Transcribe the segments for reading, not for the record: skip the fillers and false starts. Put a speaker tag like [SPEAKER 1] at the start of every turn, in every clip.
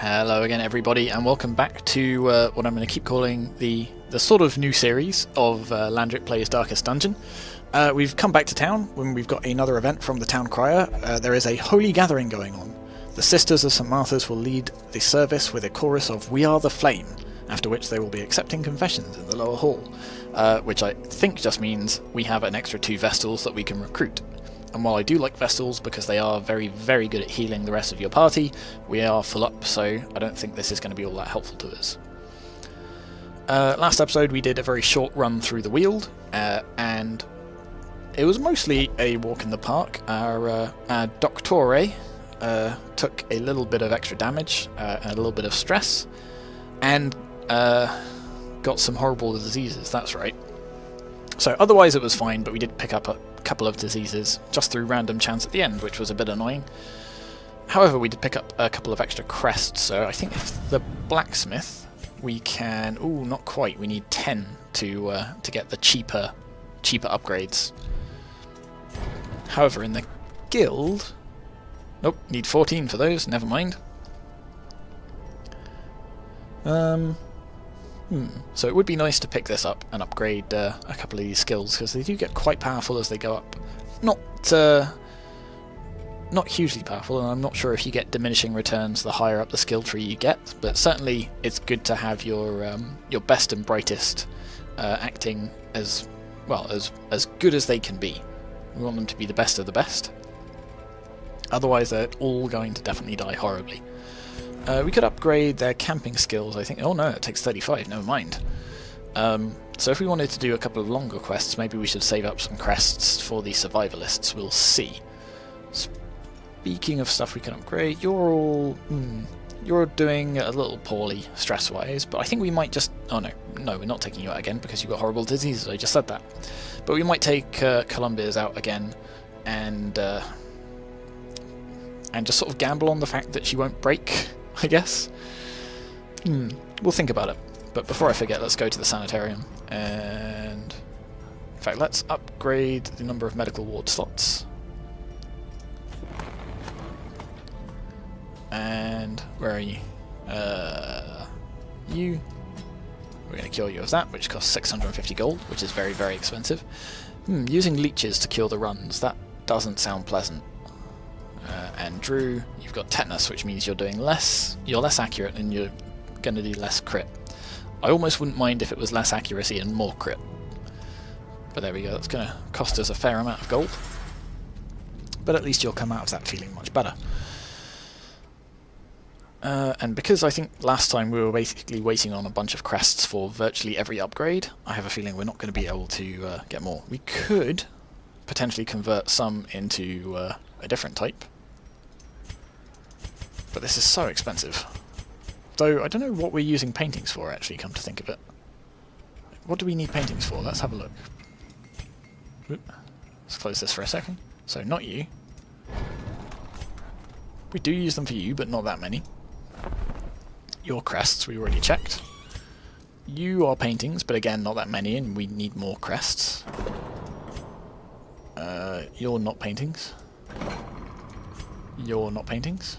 [SPEAKER 1] Hello again everybody, and welcome back to what I'm going to keep calling the sort of new series of Landric Plays Darkest Dungeon. We've come back to town when we've got another event from the town crier. There is a holy gathering going on. The Sisters of St. Martha's will lead the service with a chorus of "We Are the Flame," after which they will be accepting confessions in the lower hall, which I think just means we have an extra 2 Vestals that we can recruit. And while I do like Vestals because they are very, very good at healing the rest of your party, we are full up, so I don't think this is going to be all that helpful to us. Last episode we did a very short run through the Weald, and it was mostly a walk in the park. Our Doctore took a little bit of extra damage, and a little bit of stress, and got some horrible diseases, that's right. So otherwise it was fine, but we did pick up a couple of diseases just through random chance at the end, which was a bit annoying. However, we did pick up a couple of extra crests, so I think if the blacksmith we can... Ooh, not quite. We need 10 to get the cheaper upgrades. However, in the guild... Nope, need 14 for those, never mind. So it would be nice to pick this up and upgrade a couple of these skills, because they do get quite powerful as they go up. Not hugely powerful, and I'm not sure if you get diminishing returns the higher up the skill tree you get, but certainly it's good to have your best and brightest acting as well as good as they can be. We want them to be the best of the best. Otherwise they're all going to definitely die horribly. We could upgrade their camping skills, I think. Oh no, it takes 35, never mind. So if we wanted to do a couple of longer quests, maybe we should save up some crests for the survivalists, we'll see. Speaking of stuff we can upgrade, you're doing a little poorly stress-wise, but I think we might just... Oh no, we're not taking you out again because you've got horrible diseases, I just said that. But we might take Columbia's out again and just sort of gamble on the fact that she won't break, I guess. We'll think about it. But before I forget, let's go to the sanitarium. And in fact, let's upgrade the number of medical ward slots. And where are you? You. We're going to cure you of that, which costs 650 gold, which is very, very expensive. Using leeches to cure the runs, that doesn't sound pleasant. And Drew, you've got tetanus, which means you're less accurate and you're going to do less crit. I almost wouldn't mind if it was less accuracy and more crit. But there we go, that's going to cost us a fair amount of gold. But at least you'll come out of that feeling much better. And because I think last time we were basically waiting on a bunch of crests for virtually every upgrade, I have a feeling we're not going to be able to get more. We could potentially convert some into a different type. But this is so expensive. Though, I don't know what we're using paintings for, actually, come to think of it. What do we need paintings for? Let's have a look. Let's close this for a second. So, not you. We do use them for you, but not that many. Your crests, we already checked. You are paintings, but again, not that many, and we need more crests. You're not paintings. You're not paintings.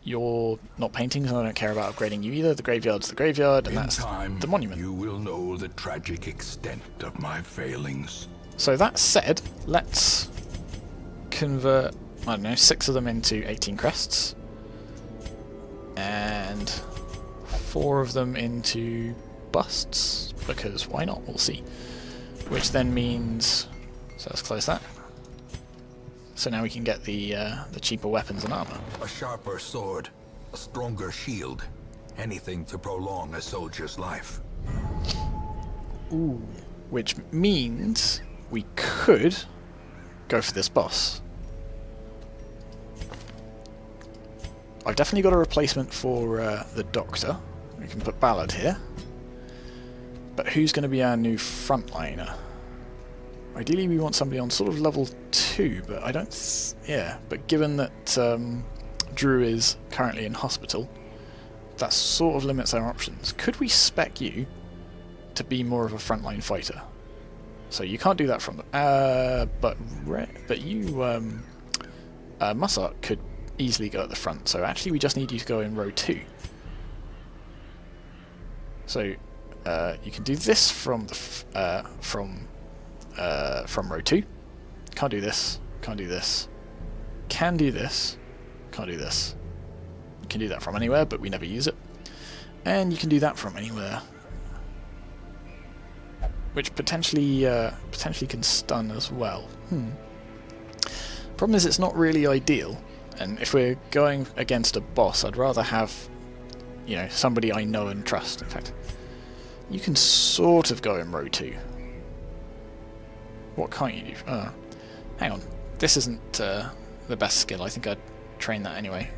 [SPEAKER 1] You're not paintings, and I don't care about upgrading you either. The graveyard's the graveyard, and that's the monument.
[SPEAKER 2] You will know the tragic extent of my failings.
[SPEAKER 1] So that said, let's convert, I don't know, 6 of them into 18 crests. And 4 of them into busts, because why not? We'll see. Which then means... So let's close that. So now we can get the cheaper weapons and armor.
[SPEAKER 2] A sharper sword, a stronger shield, anything to prolong a soldier's life.
[SPEAKER 1] Ooh. Which means we could go for this boss. I've definitely got a replacement for the Doctor. We can put Ballard here. But who's going to be our new frontliner? Ideally we want somebody on sort of level 2, but I don't... yeah, but given that Drew is currently in hospital, that sort of limits our options. Could we spec you to be more of a frontline fighter? So you can't do that from the... but you... Mussart could easily go at the front. So actually we just need you to go in row 2. So you can do this from the from row 2. Can't do this. Can't do this. Can do this. Can't do this. You can do that from anywhere, but we never use it. And you can do that from anywhere, which potentially can stun as well. Problem is, it's not really ideal. And if we're going against a boss, I'd rather have, you know, somebody I know and trust. In fact, you can sort of go in row 2. What can't you do? Hang on. This isn't the best skill. I think I'd train that anyway.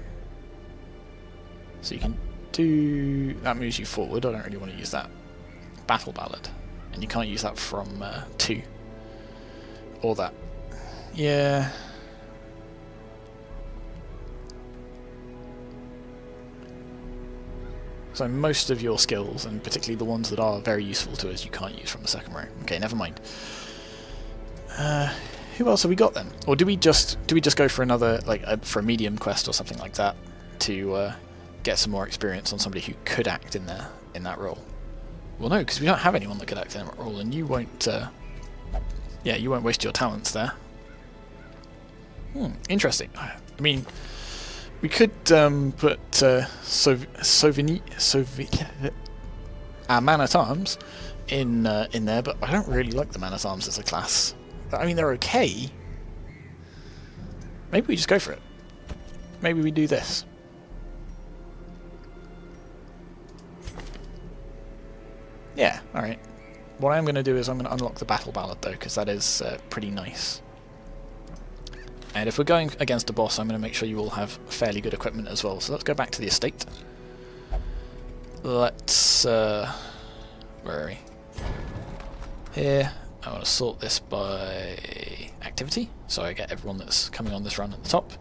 [SPEAKER 1] So you can do... that moves you forward. I don't really want to use that. Battle Ballad. And you can't use that from 2. Or that. Yeah... So most of your skills, and particularly the ones that are very useful to us, you can't use from the second row. Okay, never mind. Who else have we got then? Or do we just go for another, like for a medium quest or something like that to get some more experience on somebody who could act in that role? Well, no, because we don't have anyone that could act in that role, and you won't. Yeah, you won't waste your talents there. Interesting. I mean, we could put our man-at-arms in there, but I don't really like the man-at-arms as a class. I mean, they're okay. Maybe we just go for it. Maybe we do this. Yeah, alright. What I'm going to do is I'm going to unlock the Battle Ballad, though, because that is pretty nice. And if we're going against a boss, I'm going to make sure you all have fairly good equipment as well. So let's go back to the estate. Let's... where are we? Here. I want to sort this by activity, so I get everyone that's coming on this run at the top.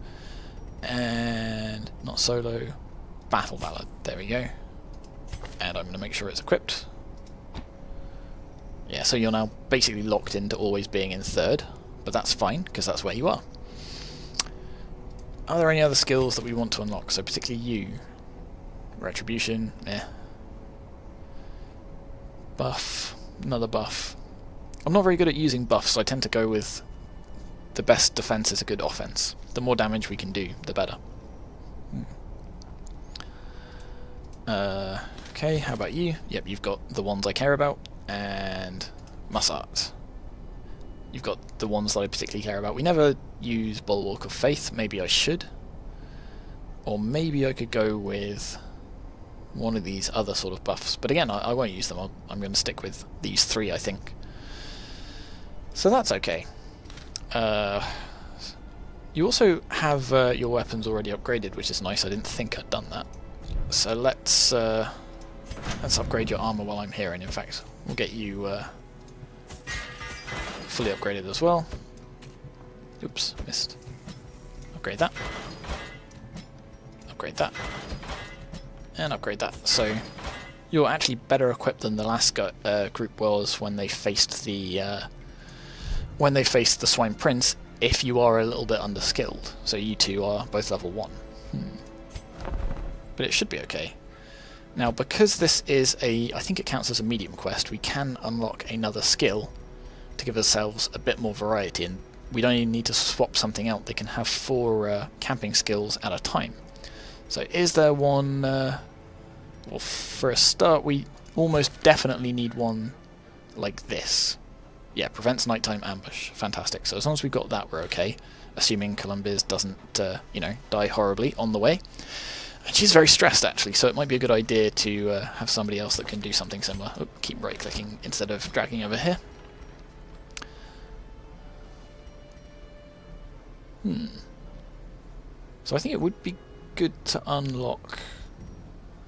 [SPEAKER 1] And not solo. Battle Ballad. There we go. And I'm going to make sure it's equipped. Yeah, so you're now basically locked into always being in third, but that's fine, because that's where you are. Are there any other skills that we want to unlock? So particularly you. Retribution, Buff, another buff. I'm not very good at using buffs, so I tend to go with the best defense is a good offense. The more damage we can do, the better. Okay, how about you? Yep, you've got the ones I care about, and Mussart. You've got the ones that I particularly care about. We never use Bulwark of Faith. Maybe I should. Or maybe I could go with one of these other sort of buffs. But again, I won't use them. I'm going to stick with these 3, I think. So that's okay. You also have your weapons already upgraded, which is nice. I didn't think I'd done that. So let's upgrade your armor while I'm here, and in fact, we'll get you fully upgraded as well. Oops, missed. Upgrade that. Upgrade that. And upgrade that. So you're actually better equipped than the last group was when they faced the Swine Prince, if you are a little bit underskilled. So you two are both level 1. But it should be okay. Now, because this is I think it counts as a medium quest, we can unlock another skill to give ourselves a bit more variety, and we don't even need to swap something out. They can have 4 camping skills at a time. So is there one... well, for a start, we almost definitely need one like this. Yeah, prevents nighttime ambush. Fantastic. So as long as we've got that, we're okay. Assuming Columbiz doesn't, you know, die horribly on the way. And she's very stressed, actually, so it might be a good idea to have somebody else that can do something similar. Oh, keep right-clicking instead of dragging over here. So I think it would be good to unlock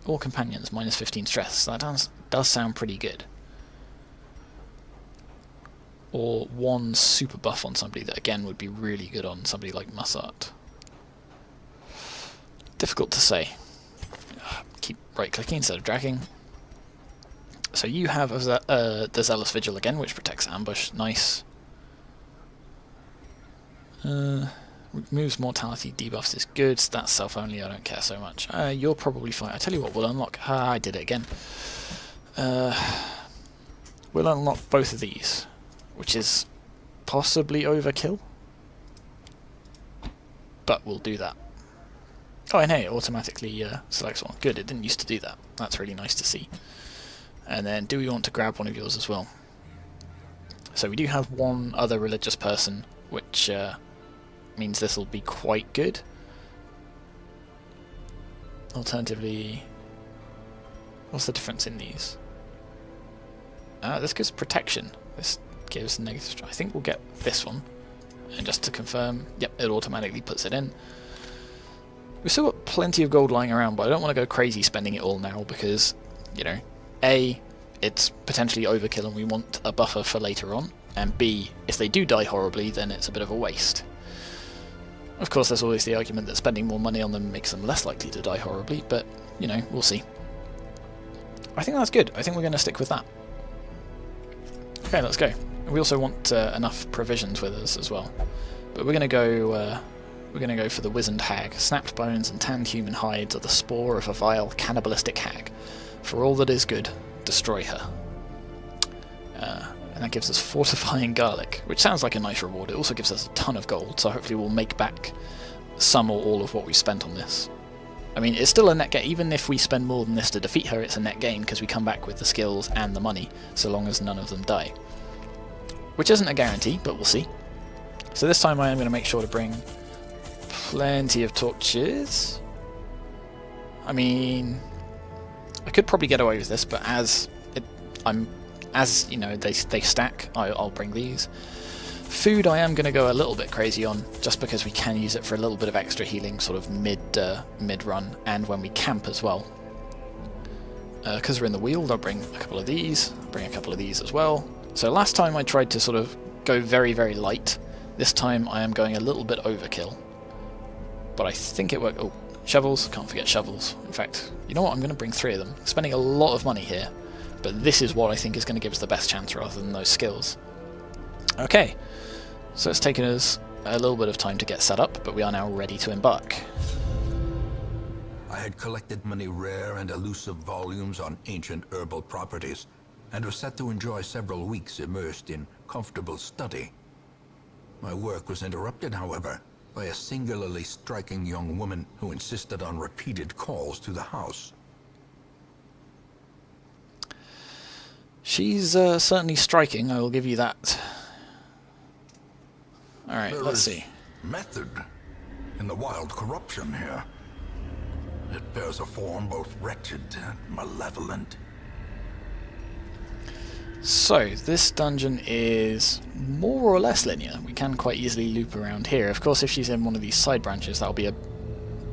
[SPEAKER 1] all companions, minus 15 stress. That does sound pretty good. Or one super buff on somebody that, again, would be really good on somebody like Mussart. Difficult to say. Keep right-clicking instead of dragging. So you have the Zealous Vigil again, which protects ambush. Nice. Removes mortality, debuffs is good. That's self-only, I don't care so much. You're probably fine. I tell you what, we'll unlock... I did it again. We'll unlock both of these, which is possibly overkill. But we'll do that. Oh, and hey, it automatically selects one. Good, it didn't used to do that. That's really nice to see. And then, do we want to grab one of yours as well? So we do have one other religious person, which means this will be quite good. Alternatively, what's the difference in these? This gives protection. This gives negative... I think we'll get this one. And just to confirm, yep, it automatically puts it in. We've still got plenty of gold lying around, but I don't want to go crazy spending it all now because, you know, A, it's potentially overkill and we want a buffer for later on, and B, if they do die horribly, then it's a bit of a waste. Of course, there's always the argument that spending more money on them makes them less likely to die horribly, but, you know, we'll see. I think that's good. I think we're going to stick with that. Okay, let's go. We also want enough provisions with us as well, but we're going to go... We're going to go for the wizened hag. Snapped bones and tanned human hides are the spore of a vile, cannibalistic hag. For all that is good, destroy her. And that gives us fortifying garlic, which sounds like a nice reward. It also gives us a ton of gold, so hopefully we'll make back some or all of what we spent on this. I mean, it's still a net gain. Even if we spend more than this to defeat her, it's a net gain, because we come back with the skills and the money, so long as none of them die. Which isn't a guarantee, but we'll see. So this time I am going to make sure to bring... plenty of torches. I mean, I could probably get away with this, but as you know, they stack, I'll bring these. Food I am going to go a little bit crazy on, just because we can use it for a little bit of extra healing, sort of mid-run, and when we camp as well. Because we're in the Weald, I'll bring a couple of these, bring a couple of these as well. So last time I tried to sort of go very, very light. This time I am going a little bit overkill. But I think it worked. Oh, shovels. Can't forget shovels. In fact, you know what? I'm going to bring 3 of them. Spending a lot of money here, but this is what I think is going to give us the best chance rather than those skills. Okay, so it's taken us a little bit of time to get set up, but we are now ready to embark.
[SPEAKER 2] I had collected many rare and elusive volumes on ancient herbal properties, and was set to enjoy several weeks immersed in comfortable study. My work was interrupted, however, by a singularly striking young woman who insisted on repeated calls to the house.
[SPEAKER 1] She's certainly striking, I will give you that. Alright, let's see.
[SPEAKER 2] Method in the wild corruption here. It bears a form both wretched and malevolent.
[SPEAKER 1] So, this dungeon is more or less linear. We can quite easily loop around here. Of course, if she's in one of these side branches, that'll be a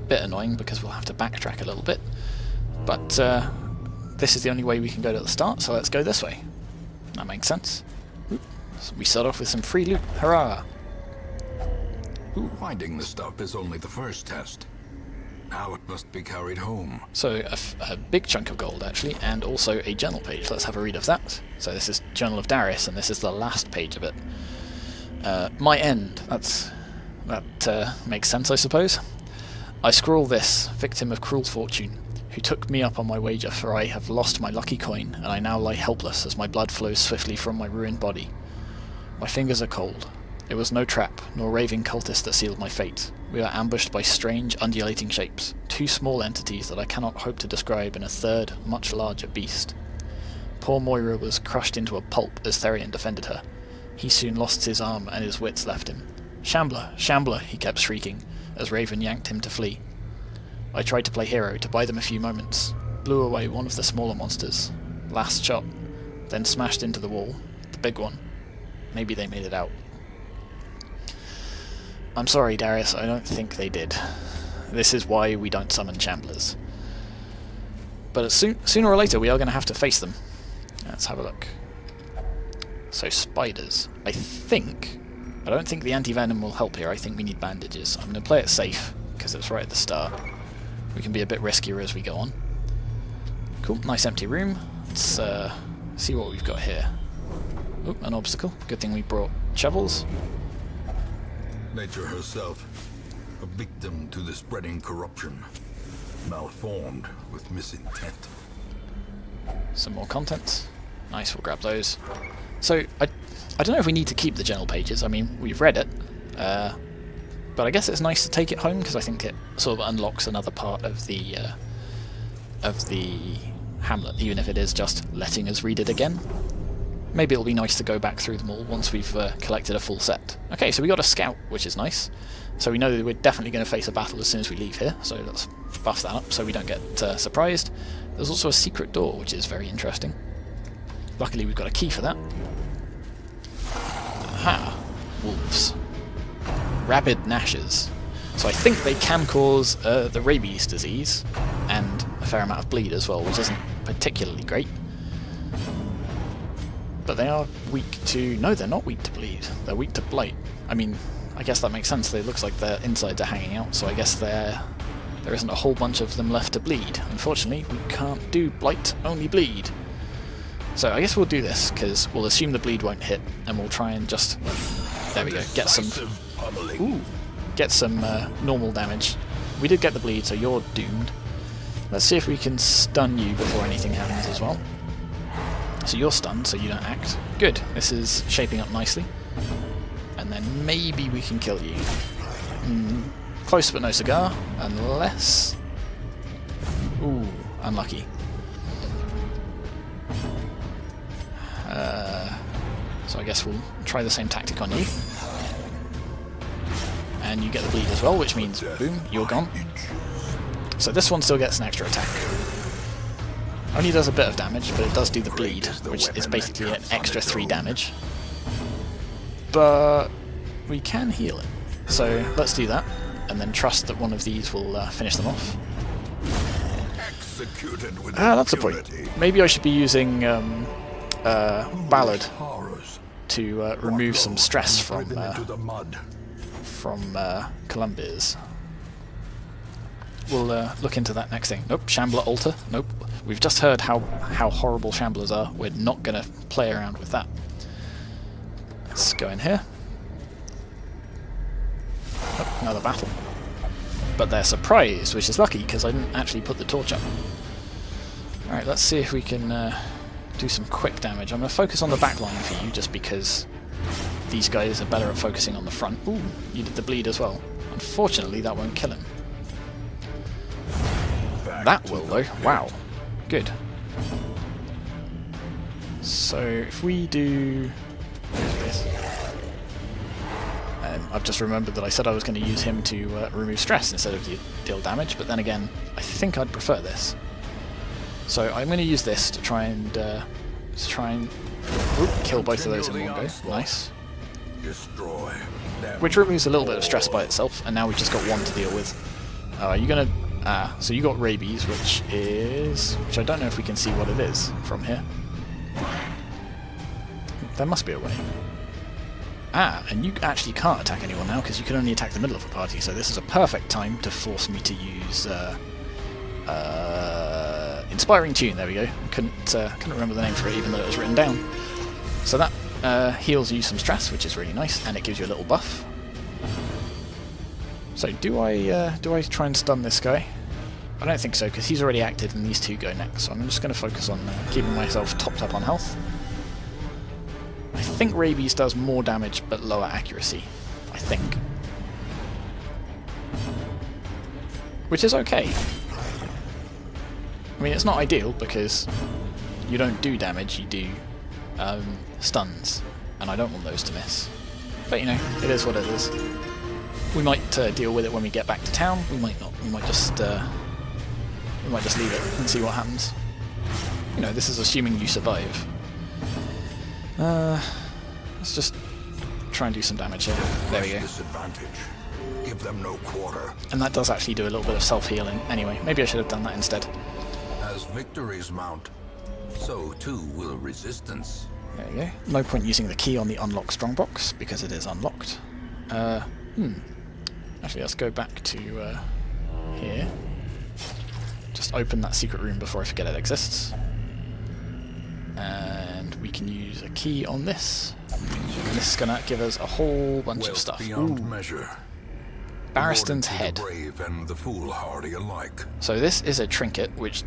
[SPEAKER 1] bit annoying because we'll have to backtrack a little bit. But this is the only way we can go to the start, so let's go this way. That makes sense. Oop. So we start off with some free loot. Hurrah!
[SPEAKER 2] Ooh. Finding the stuff is only the first test. Now it must be carried home.
[SPEAKER 1] So a big chunk of gold, actually, and also a journal page. Let's have a read of that. So this is Journal of Darius, and this is the last page of it. My end. That makes sense, I suppose. I scrawl this, victim of cruel fortune, who took me up on my wager, for I have lost my lucky coin, and I now lie helpless as my blood flows swiftly from my ruined body. My fingers are cold. It was no trap, nor raving cultist that sealed my fate. We are ambushed by strange, undulating shapes, 2 small entities that I cannot hope to describe in a third, much larger beast. Poor Moira was crushed into a pulp as Therion defended her. He soon lost his arm and his wits left him. Shambler, Shambler, he kept shrieking, as Raven yanked him to flee. I tried to play hero to buy them a few moments, blew away one of the smaller monsters. Last shot, then smashed into the wall, the big one. Maybe they made it out. I'm sorry, Darius, I don't think they did. This is why we don't summon Shamblers. But sooner or later we are going to have to face them. Let's have a look. So, spiders. I don't think the anti-venom will help here. I think we need bandages. I'm going to play it safe, because it's right at the start. We can be a bit riskier as we go on. Cool, nice empty room. Let's see what we've got here. Oh, an obstacle. Good thing we brought shovels.
[SPEAKER 2] Nature herself A victim to the spreading corruption. Malformed with misintent.
[SPEAKER 1] Some more contents. Nice, we'll grab those. So, I don't know if we need to keep the journal pages. I mean, we've read it. But I guess it's nice to take it home, because I think it sort of unlocks another part of the Hamlet, even if it is just letting us read it again. Maybe it'll be nice to go back through them all once we've collected a full set. Okay, so we got a scout, which is nice. So we know that we're definitely going to face a battle as soon as we leave here, so let's buff that up so we don't get surprised. There's also a secret door, which is very interesting. Luckily we've got a key for that. Aha! Wolves. Rabid gnashes. So I think they can cause the rabies disease, and a fair amount of bleed as well, which isn't particularly great. But they are weak to... No, they're not weak to bleed. They're weak to blight. I mean, I guess that makes sense. It looks like their insides are hanging out, so I guess there isn't a whole bunch of them left to bleed. Unfortunately, we can't do blight, only bleed. So I guess we'll do this, because we'll assume the bleed won't hit, and we'll try and just... There we go, get some... Ooh, get some normal damage. We did get the bleed, so you're doomed. Let's see if we can stun you before anything happens as well. So you're stunned, so you don't act. Good, this is shaping up nicely. And then maybe we can kill you. Close but no cigar, unless... Ooh, unlucky. So I guess we'll try the same tactic on you. And you get the bleed as well, which means, boom, you're gone. So this one still gets an extra attack. Only does a bit of damage, but it does do the bleed, which is basically an extra 3 damage. But we can heal it. So let's do that, and then trust that one of these will finish them off. That's a point. Maybe I should be using Ballad to remove some stress from Columbia's. We'll look into that next thing. Nope, Shambler Altar. Nope. We've just heard how horrible Shamblers are. We're not going to play around with that. Let's go in here. Oh, another battle. But they're surprised, which is lucky, because I didn't actually put the torch up. Alright, let's see if we can do some quick damage. I'm going to focus on the back line for you, just because these guys are better at focusing on the front. Ooh, you did the bleed as well. Unfortunately, that won't kill him. That will, though. Wow. Good. So, if we do... this. I've just remembered that I said I was going to use him to remove stress instead of deal damage, but then again, I think I'd prefer this. So I'm going to use this to try and kill both of those in one go. Nice.
[SPEAKER 2] Destroy.
[SPEAKER 1] Which removes a little bit of stress by itself, and now we've just got one to deal with. Are you going to... so you got rabies, which I don't know if we can see what it is from here. There must be a way. And you actually can't attack anyone now, because you can only attack the middle of a party, so this is a perfect time to force me to use Inspiring Tune. There we go. Couldn't remember the name for it, even though it was written down. So that heals you some stress, which is really nice, and it gives you a little buff. So do I try and stun this guy? I don't think so, because he's already acted and these two go next, so I'm just going to focus on keeping myself topped up on health. I think rabies does more damage but lower accuracy, I think. Which is okay. I mean, it's not ideal because you don't do damage, you do stuns, and I don't want those to miss. But you know, it is what it is. We might deal with it when we get back to town. We might not. We might just leave it and see what happens. You know, this is assuming you survive. Let's just try and do some damage here. There we go.
[SPEAKER 2] Give them no quarter.
[SPEAKER 1] And that does actually do a little bit of self-healing. Anyway, maybe I should have done that instead.
[SPEAKER 2] As victories mount, so too will resistance.
[SPEAKER 1] There you go. No point using the key on the unlock strongbox because it is unlocked. Actually, let's go back to here. Just open that secret room before I forget it exists. And we can use a key on this. And this is going to give us a whole bunch of stuff.
[SPEAKER 2] Beyond measure.
[SPEAKER 1] Barristan's
[SPEAKER 2] Rewarded to
[SPEAKER 1] head.
[SPEAKER 2] the brave and the foolhardy alike.
[SPEAKER 1] So this is a trinket which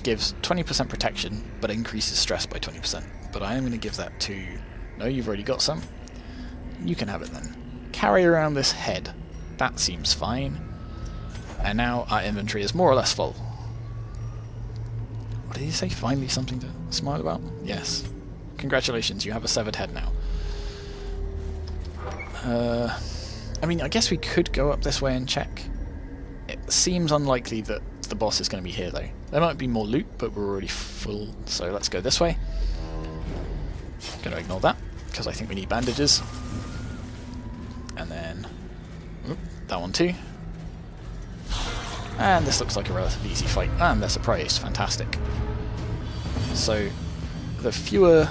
[SPEAKER 1] gives 20% protection, but increases stress by 20%. But I am going to give that to... No, you've already got some. You can have it then. Carry around this head. That seems fine. And now our inventory is more or less full. What did he say? Finally something to smile about? Yes. Congratulations, you have a severed head now. I mean, I guess we could go up this way and check. It seems unlikely that the boss is going to be here, though. There might be more loot, but we're already full, so let's go this way. Going to ignore that, because I think we need bandages. And then... Oop, that one too. And this looks like a relatively easy fight. And they're surprised. Fantastic. So, the fewer...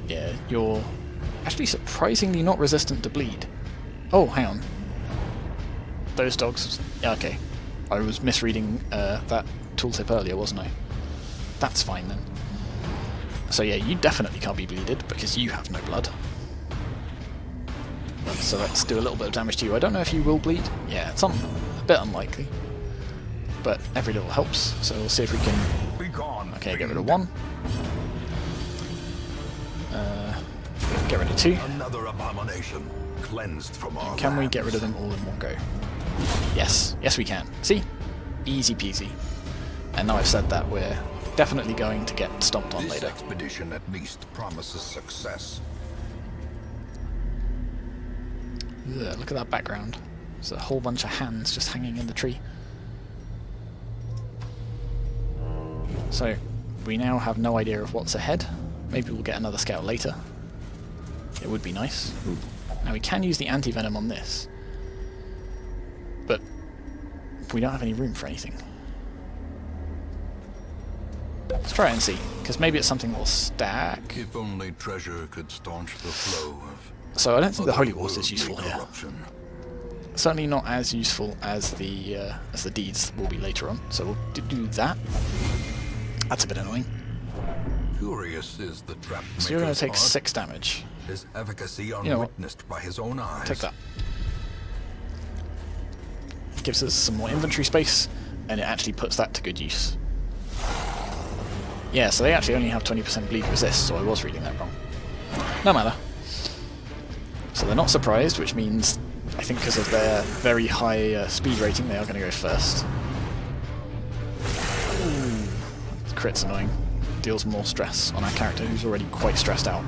[SPEAKER 1] Yeah, you're actually surprisingly not resistant to bleed. Oh, hang on. Those dogs... Yeah, okay. I was misreading that tooltip earlier, wasn't I? That's fine then. So yeah, you definitely can't be bleeded because you have no blood. So let's do a little bit of damage to you. I don't know if you will bleed. Yeah, it's a bit unlikely. But every little helps, so we'll see if we can... Okay, get rid of one. Get rid of two.
[SPEAKER 2] Another abomination cleansed from our
[SPEAKER 1] Can we get rid of them all in one go? Yes. Yes we can. See? Easy peasy. And now I've said that, we're definitely going to get stomped on later.
[SPEAKER 2] This expedition at least promises success.
[SPEAKER 1] Ugh, look at that background. There's a whole bunch of hands just hanging in the tree. So, we now have no idea of what's ahead. Maybe we'll get another scout later. It would be nice. Ooh. Now we can use the anti-venom on this. But we don't have any room for anything. Let's try it and see, because maybe it's something we'll stack.
[SPEAKER 2] If only treasure could staunch the flow of...
[SPEAKER 1] So I don't think the Holy Wars is useful here.
[SPEAKER 2] corruption.
[SPEAKER 1] Certainly not as useful as the deeds will be later on. So we'll do that. That's a bit annoying.
[SPEAKER 2] Curious is the trap.
[SPEAKER 1] So you're going to take
[SPEAKER 2] art.
[SPEAKER 1] 6 damage.
[SPEAKER 2] His efficacy
[SPEAKER 1] know what?
[SPEAKER 2] unwitnessed by his own eyes.
[SPEAKER 1] Take that. Gives us some more inventory space, and it actually puts that to good use. Yeah, so they actually only have 20% bleed resist, so I was reading that wrong. No matter. So they're not surprised, which means, I think because of their very high speed rating, they are going to go first. Ooh, crit's annoying. Deals more stress on our character, who's already quite stressed out.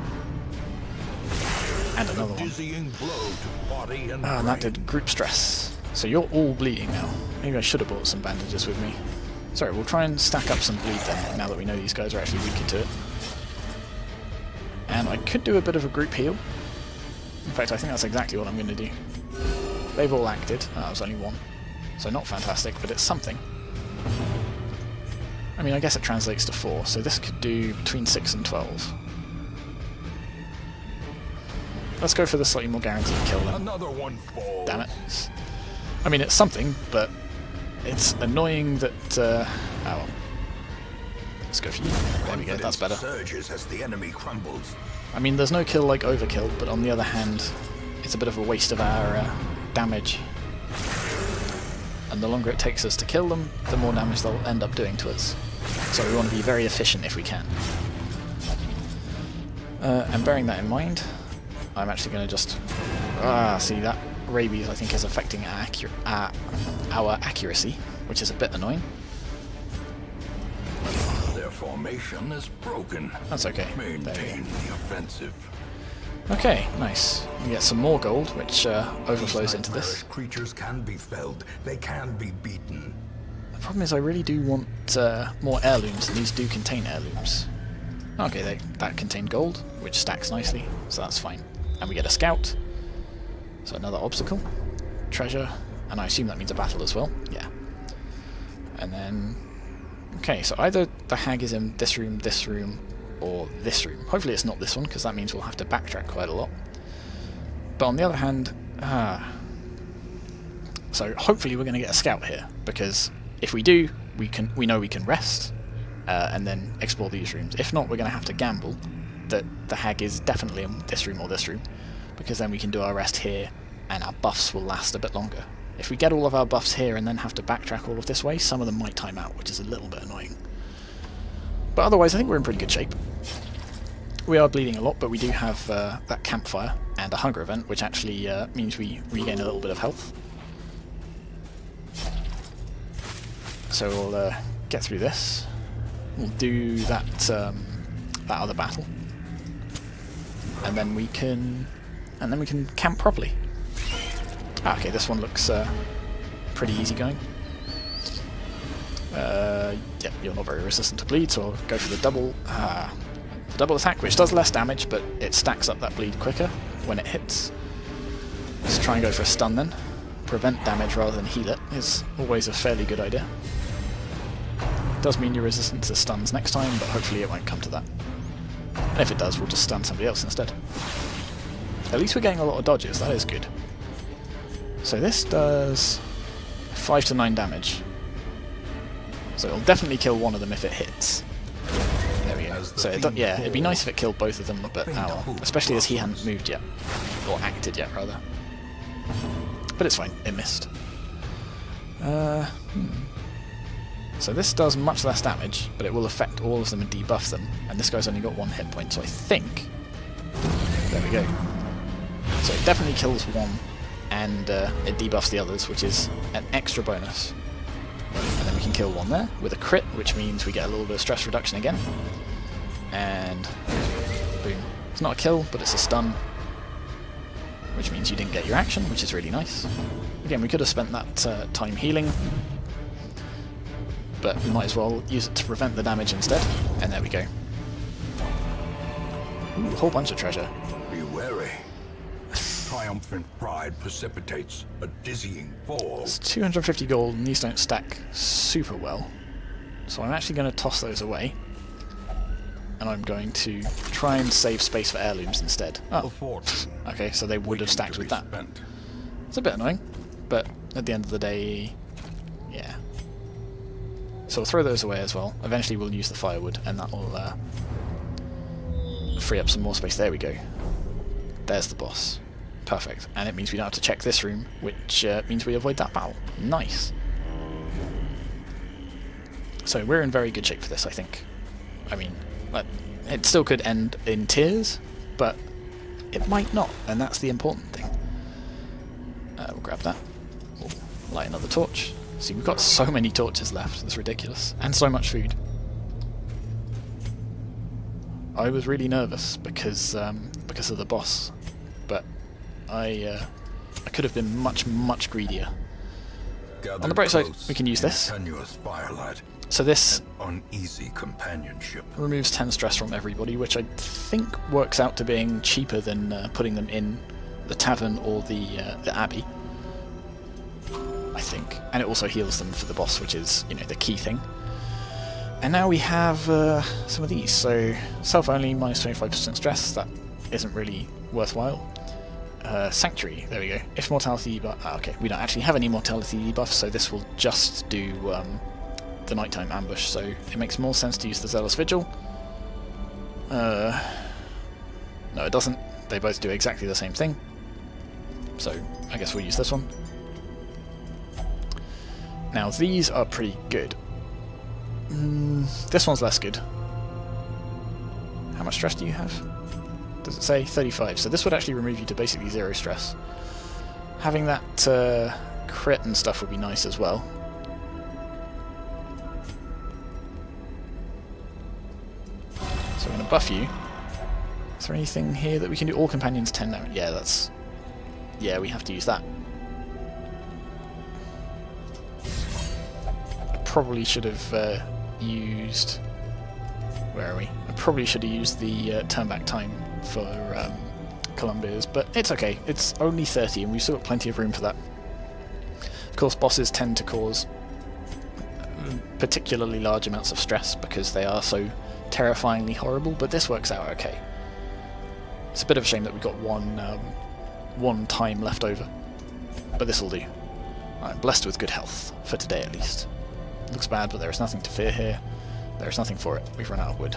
[SPEAKER 1] And another one. Ah, and that did group stress. So you're all bleeding now. Maybe I should have brought some bandages with me. Sorry, we'll try and stack up some bleed then, now that we know these guys are actually weaker to it. And I could do a bit of a group heal. In fact, I think that's exactly what I'm going to do. They've all acted. Oh, that was only one. So not fantastic, but it's something. I mean, I guess it translates to 4, so this could do between 6 and 12. Let's go for the slightly more guaranteed kill then.
[SPEAKER 2] Another one falls.
[SPEAKER 1] Damn it. I mean, it's something, but it's annoying that... oh well. Let's go for you. There we go, that's better.
[SPEAKER 2] Surges as the enemy crumbles.
[SPEAKER 1] I mean, there's no kill like overkill, but on the other hand, it's a bit of a waste of our damage. And the longer it takes us to kill them, the more damage they'll end up doing to us. So we want to be very efficient if we can. And bearing that in mind, I'm actually going to just... see that rabies I think is affecting our accuracy, which is a bit annoying.
[SPEAKER 2] Their formation is broken.
[SPEAKER 1] That's okay.
[SPEAKER 2] Maintain the offensive.
[SPEAKER 1] Okay, nice. We get some more gold, which overflows into this.
[SPEAKER 2] Creatures can be felled. They can be beaten.
[SPEAKER 1] The problem is I really do want more heirlooms, and these do contain heirlooms. Okay, that contained gold, which stacks nicely, so that's fine. And we get a scout, so another obstacle, treasure, and I assume that means a battle as well. Yeah. And then... Okay, so either the hag is in this room, or this room. Hopefully it's not this one, because that means we'll have to backtrack quite a lot. But on the other hand... So hopefully we're going to get a scout here, because if we do, we know we can rest, and then explore these rooms. If not, we're going to have to gamble that the hag is definitely in this room or this room, because then we can do our rest here, and our buffs will last a bit longer. If we get all of our buffs here and then have to backtrack all of this way, some of them might time out, which is a little bit annoying. But otherwise, I think we're in pretty good shape. We are bleeding a lot, but we do have that campfire and a hunger event, which actually means we regain a little bit of health. So we'll get through this. We'll do that that other battle, and then we can camp properly. Okay, this one looks pretty easy going. Yeah, you're not very resistant to bleed, so I'll go for the double attack, which does less damage, but it stacks up that bleed quicker when it hits. Let's try and go for a stun then. Prevent damage rather than heal it is always a fairly good idea. Does mean you're resistant to stuns next time, but hopefully it won't come to that. And if it does, we'll just stun somebody else instead. At least we're getting a lot of dodges, that is good. So this does 5 to 9 damage. So it'll definitely kill one of them if it hits. There we go. So yeah, it'd be nice if it killed both of them, but especially as he hadn't moved yet. Or acted yet, rather. But it's fine, it missed. So this does much less damage, but it will affect all of them and debuff them. And this guy's only got 1 hit point, so I think... There we go. So it definitely kills one, and it debuffs the others, which is an extra bonus. And then we can kill one there with a crit, which means we get a little bit of stress reduction again. And boom. It's not a kill, but it's a stun, which means you didn't get your action, which is really nice. Again, we could have spent that time healing, but we might as well use it to prevent the damage instead. And there we go. Ooh, a whole bunch of treasure.
[SPEAKER 2] Be wary. Triumphant pride precipitates a dizzying fall.
[SPEAKER 1] It's 250 gold, and these don't stack super well. So I'm actually going to toss those away. And I'm going to try and save space for heirlooms instead. Oh, okay, so they would have stacked with that. It's a bit annoying, but at the end of the day, yeah. So we'll throw those away as well. Eventually we'll use the firewood, and that will free up some more space. There we go. There's the boss. Perfect. And it means we don't have to check this room, which means we avoid that battle. Nice. So we're in very good shape for this, I think. I mean, it still could end in tears, but it might not, and that's the important thing. We'll grab that. We'll light another torch. See, we've got so many torches left, it's ridiculous. And so much food. I was really nervous because of the boss, but I could have been much greedier. On the bright side, we can use this. So this
[SPEAKER 2] uneasy companionship
[SPEAKER 1] removes 10 stress from everybody, which I think works out to being cheaper than putting them in the tavern or the abbey. I think, and it also heals them for the boss, which is, you know, the key thing. And now we have some of these. So self-only, minus 25% stress. That isn't really worthwhile. Sanctuary, there we go. If mortality debuff... okay, we don't actually have any mortality debuffs, so this will just do the nighttime ambush, so it makes more sense to use the Zealous Vigil. No, it doesn't. They both do exactly the same thing. So I guess we'll use this one. Now these are pretty good. This one's less good. How much stress do you have? Does it say? 35. So this would actually remove you to basically 0 stress. Having that crit and stuff would be nice as well. So I'm going to buff you. Is there anything here that we can do? All companions 10 now. Yeah, that's... yeah, we have to use that. I probably should have used... where are we? I probably should have used the turn back time for Columbia's, but it's okay. It's only 30 and we've still got plenty of room for that. Of course, bosses tend to cause particularly large amounts of stress because they are so terrifyingly horrible, but this works out okay. It's a bit of a shame that we've got one time left over, but this will do. I'm blessed with good health, for today at least. Looks bad, but there is nothing to fear here. There is nothing for it. We've run out of wood.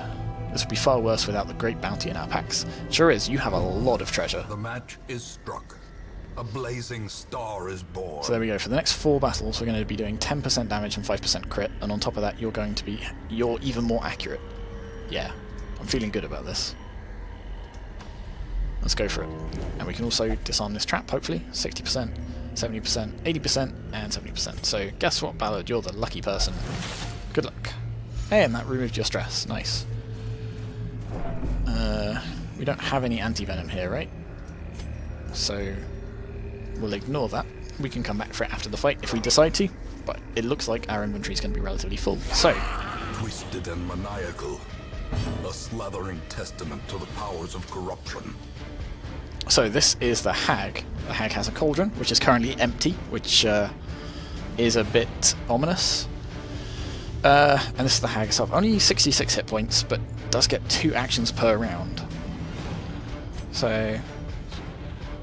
[SPEAKER 1] This would be far worse without the great bounty in our packs. Sure is, you have a lot of treasure.
[SPEAKER 2] The match is struck. A blazing star is born.
[SPEAKER 1] So there we go. For the next 4 battles, we're going to be doing 10% damage and 5% crit, and on top of that, you're even more accurate. Yeah, I'm feeling good about this. Let's go for it. And we can also disarm this trap, hopefully. 60%, 70%, 80%, and 70%. So guess what, Ballard? You're the lucky person. Good luck. Hey, and that removed your stress. Nice. We don't have any anti-venom here, right? So we'll ignore that. We can come back for it after the fight if we decide to, but it looks like our inventory is going to be relatively full. So,
[SPEAKER 2] Twisted and maniacal, a slathering testament to the powers of corruption.
[SPEAKER 1] so this is the hag. The hag has a cauldron, which is currently empty, which is a bit ominous. And this is the hag itself. Only 66 hit points, but does get 2 actions per round. So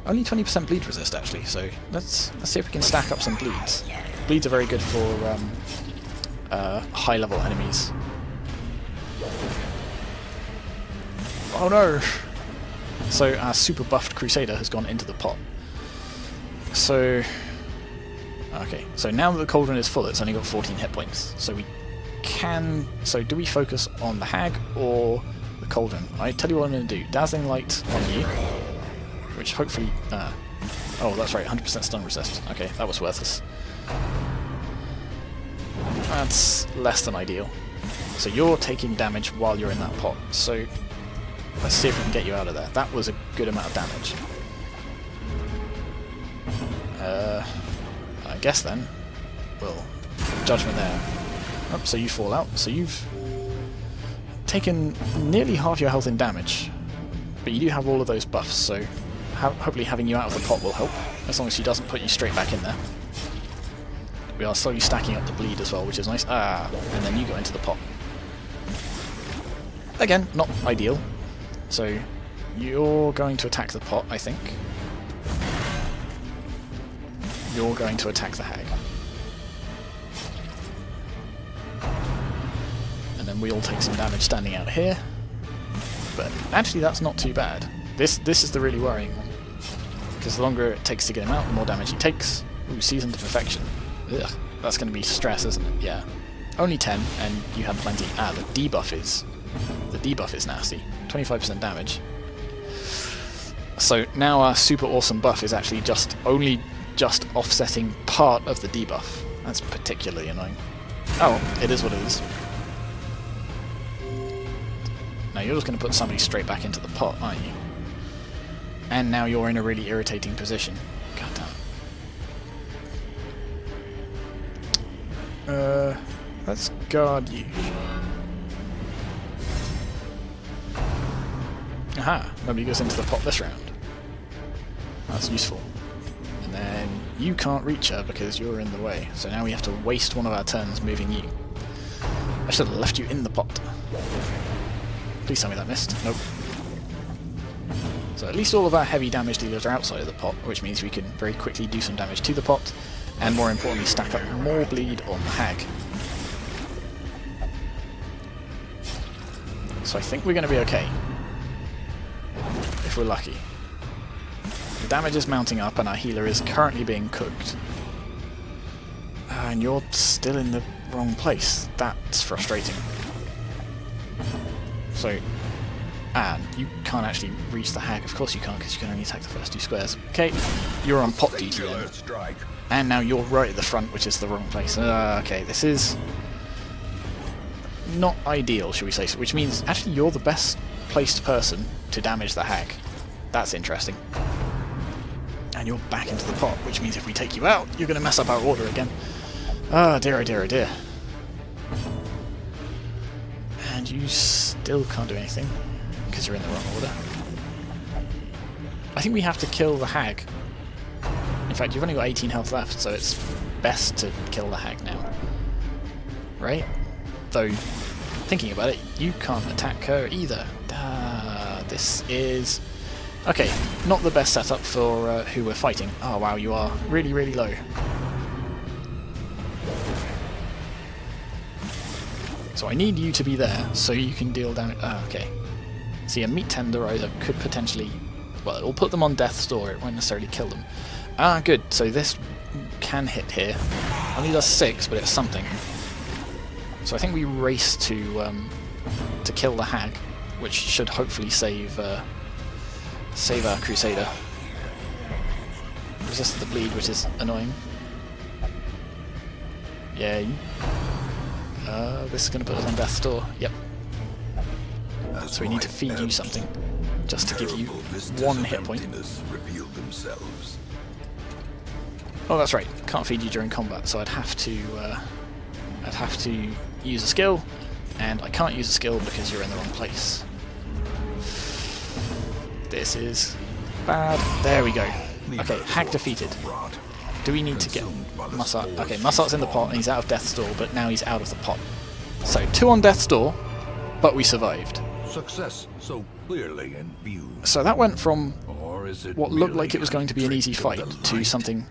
[SPEAKER 1] only 20% bleed resist actually. So let's see if we can stack up some bleeds. Bleeds are very good for high level enemies. Oh no! So our super buffed Crusader has gone into the pot. So okay, so now that the cauldron is full, it's only got 14 hit points. So we can. So do we focus on the hag or the cauldron? I tell you what I'm going to do. Dazzling light on you, which hopefully. Oh, that's right. 100% stun resist. Okay, that was worthless. That's less than ideal. So you're taking damage while you're in that pot. So let's see if we can get you out of there. That was a good amount of damage. I guess then we'll judgment there. Oh, so you fall out. So you've taken nearly half your health in damage, but you do have all of those buffs. So hopefully having you out of the pot will help, as long as she doesn't put you straight back in there. We are slowly stacking up the bleed as well, which is nice. And then you go into the pot. Again, not ideal. So you're going to attack the pot, I think. You're going to attack the hag. And then we'll take some damage standing out here. But actually that's not too bad. This is the really worrying one. Because the longer it takes to get him out, the more damage he takes. Ooh, Seasoned to Perfection. Ugh, that's going to be stress, isn't it? Yeah. Only 10, and you have plenty. The debuff is nasty. 25% damage. So now our super awesome buff is actually just offsetting part of the debuff. That's particularly annoying. Oh, it is what it is. Now you're just going to put somebody straight back into the pot, aren't you? And now you're in a really irritating position. God damn. Let's guard you. Aha! Nobody goes into the pot this round. That's useful. And then you can't reach her because you're in the way. So now we have to waste one of our turns moving you. I should have left you in the pot. Please tell me that missed. Nope. So at least all of our heavy damage dealers are outside of the pot, which means we can very quickly do some damage to the pot, and more importantly stack up more bleed on the hag. So I think we're going to be okay. If we're lucky. The damage is mounting up and our healer is currently being cooked. And you're still in the wrong place. That's frustrating. So, and you can't actually reach the hag. Of course you can't, because you can only attack the first 2 squares. Okay, you're on pot duty then. And now you're right at the front, which is the wrong place. Okay, this is not ideal, shall we say, which means actually you're the best placed person to damage the hag. That's interesting. And you're back into the pot, which means if we take you out, you're going to mess up our order again. Oh dear, oh dear, oh dear. And you still can't do anything, because you're in the wrong order. I think we have to kill the hag. In fact, you've only got 18 health left, so it's best to kill the hag now. Right? Though, thinking about it, you can't attack her either. This is... okay, not the best setup for who we're fighting. Oh wow, you are really, really low. So I need you to be there, so you can deal damage... okay. See, a meat tenderizer could potentially... well, it will put them on death's door, it won't necessarily kill them. Ah, good. So this can hit here. Only does 6, but it's something. So I think we race to kill the hag, which should hopefully save our crusader. Resist the bleed, which is annoying. Yay. This is going to put us on death's door. Yep. So we need to feed you something, just to give you 1 hit point. Oh, that's right. Can't feed you during combat, so I'd have to use a skill, and I can't use a skill because you're in the wrong place. This is bad. There we go. Okay, hag defeated. Do we need to get Mussart? Okay, Mussart's in the pot and he's out of death's door, but now he's out of the pot. So 2 on death's door, but we survived.
[SPEAKER 2] Success so clearly in view.
[SPEAKER 1] So that went from what looked
[SPEAKER 2] really
[SPEAKER 1] like it was going to be an easy fight to something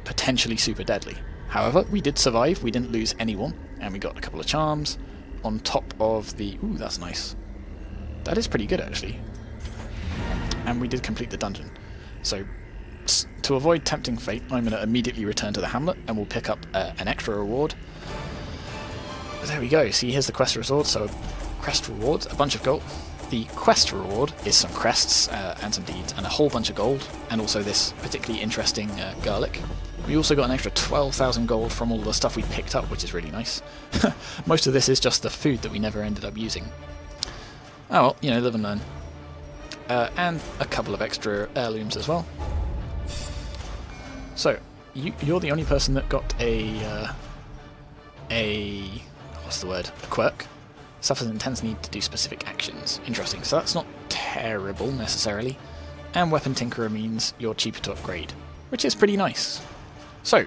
[SPEAKER 1] potentially super deadly. However, we did survive, we didn't lose anyone, and we got a couple of charms on top of the... Ooh, that's nice. That is pretty good, actually. And we did complete the dungeon. So, to avoid tempting fate, I'm going to immediately return to the hamlet, and we'll pick up an extra reward. There we go. See, here's the quest reward, so quest rewards, a bunch of gold. The quest reward is some crests and some deeds, and a whole bunch of gold, and also this particularly interesting garlic. We also got an extra 12,000 gold from all the stuff we picked up, which is really nice. Most of this is just the food that we never ended up using. Oh well, you know, live and learn. And a couple of extra heirlooms as well. So, you're the only person that got a what's the word? A quirk. Suffers intense need to do specific actions. Interesting. So that's not terrible necessarily. And Weapon Tinkerer means you're cheaper to upgrade, which is pretty nice. So,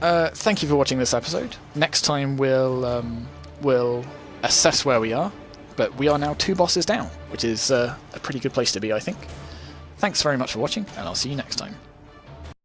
[SPEAKER 1] thank you for watching this episode. Next time we'll assess where we are, but we are now 2 bosses down, which is a pretty good place to be, I think. Thanks very much for watching, and I'll see you next time.